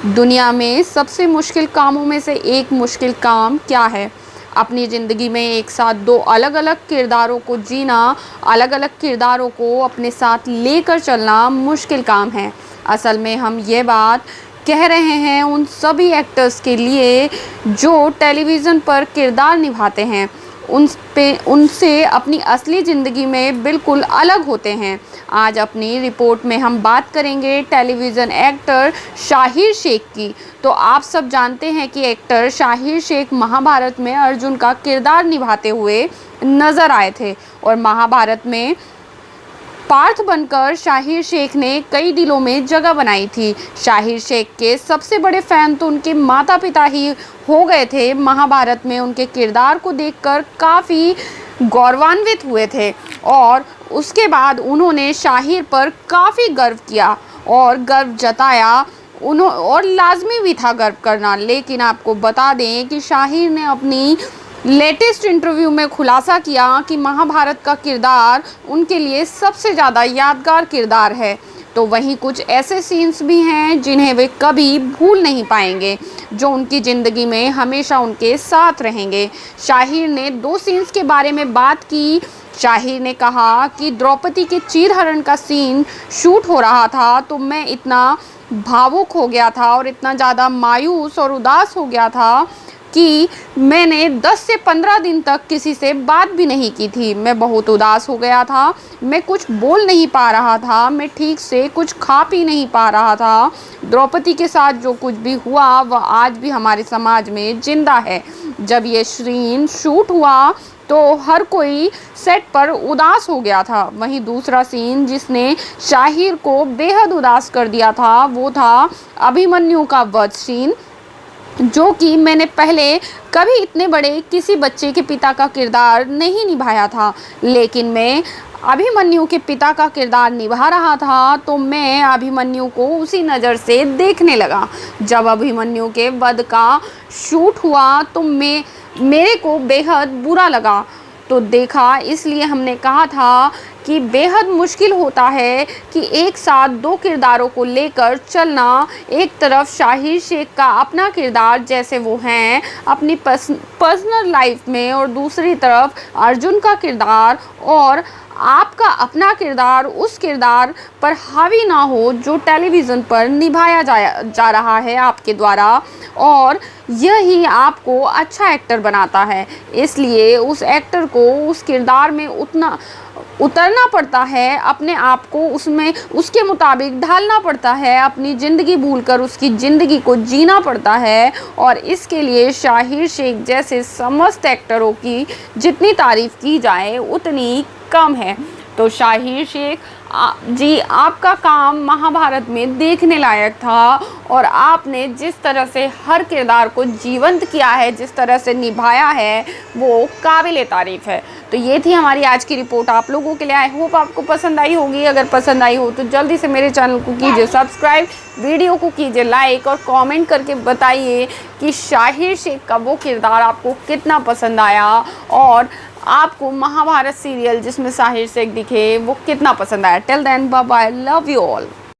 दुनिया में सबसे मुश्किल कामों में से एक मुश्किल काम क्या है? अपनी ज़िंदगी में एक साथ दो अलग अलग किरदारों को जीना, अलग अलग किरदारों को अपने साथ लेकर चलना मुश्किल काम है। असल में हम ये बात कह रहे हैं उन सभी एक्टर्स के लिए जो टेलीविज़न पर किरदार निभाते हैं, उनसे अपनी असली ज़िंदगी में बिल्कुल अलग होते हैं। आज अपनी रिपोर्ट में हम बात करेंगे टेलीविज़न एक्टर शाहिर शेख की। तो आप सब जानते हैं कि एक्टर शाहिर शेख महाभारत में अर्जुन का किरदार निभाते हुए नज़र आए थे और महाभारत में पार्थ बनकर शाहिर शेख ने कई दिलों में जगह बनाई थी। शाहिर शेख के सबसे बड़े फ़ैन तो उनके माता पिता ही हो गए थे। महाभारत में उनके किरदार को देखकर काफ़ी गौरवान्वित हुए थे और उसके बाद उन्होंने शाहिर पर काफ़ी गर्व किया और गर्व जताया और लाजमी भी था गर्व करना। लेकिन आपको बता दें कि शाहिर ने अपनी लेटेस्ट इंटरव्यू में खुलासा किया कि महाभारत का किरदार उनके लिए सबसे ज़्यादा यादगार किरदार है। तो वहीं कुछ ऐसे सीन्स भी हैं जिन्हें वे कभी भूल नहीं पाएंगे, जो उनकी ज़िंदगी में हमेशा उनके साथ रहेंगे। शाहिर ने 2 सीन्स के बारे में बात की। शाहिर ने कहा कि द्रौपदी के चीरहरण का सीन शूट हो रहा था तो मैं इतना भावुक हो गया था और इतना ज़्यादा मायूस और उदास हो गया था कि मैंने 10 से 15 दिन तक किसी से बात भी नहीं की थी। मैं बहुत उदास हो गया था, मैं कुछ बोल नहीं पा रहा था, मैं ठीक से कुछ खा पी नहीं पा रहा था। द्रौपदी के साथ जो कुछ भी हुआ वह आज भी हमारे समाज में जिंदा है। जब ये सीन शूट हुआ तो हर कोई सेट पर उदास हो गया था। वहीं दूसरा सीन जिसने शाहिर को बेहद उदास कर दिया था वो था अभिमन्यु का वध सीन, जो कि मैंने पहले कभी इतने बड़े किसी बच्चे के पिता का किरदार नहीं निभाया था। लेकिन मैं अभिमन्यु के पिता का किरदार निभा रहा था तो मैं अभिमन्यु को उसी नज़र से देखने लगा। जब अभिमन्यु के वध का शूट हुआ तो मेरे को बेहद बुरा लगा। तो देखा, इसलिए हमने कहा था कि बेहद मुश्किल होता है कि एक साथ 2 किरदारों को लेकर चलना। एक तरफ शाहिर शेख का अपना किरदार जैसे वो हैं अपनी पर्सनल लाइफ में, और दूसरी तरफ अर्जुन का किरदार और आपका अपना किरदार उस किरदार पर हावी ना हो जो टेलीविज़न पर निभाया जा रहा है आपके द्वारा, और यही आपको अच्छा एक्टर बनाता है। इसलिए उस एक्टर को उस किरदार में उतरना पड़ता है, अपने आप को उसमें उसके मुताबिक ढालना पड़ता है, अपनी ज़िंदगी भूलकर उसकी ज़िंदगी को जीना पड़ता है। और इसके लिए शाहिर शेख जैसे समस्त एक्टरों की जितनी तारीफ़ की जाए उतनी कम है। तो शाहिर शेख जी, आपका काम महाभारत में देखने लायक था और आपने जिस तरह से हर किरदार को जीवंत किया है, जिस तरह से निभाया है, वो काबिले तारीफ़ है। तो ये थी हमारी आज की रिपोर्ट आप लोगों के लिए। आई होप आपको पसंद आई होगी। अगर पसंद आई हो तो जल्दी से मेरे चैनल को कीजिए सब्सक्राइब, वीडियो को कीजिए लाइक और कमेंट करके बताइए कि शाहिर शेख का वो किरदार आपको कितना पसंद आया और आपको महाभारत सीरियल जिसमें शाहिर शेख दिखे वो कितना पसंद आया। Till then bye bye, love you all.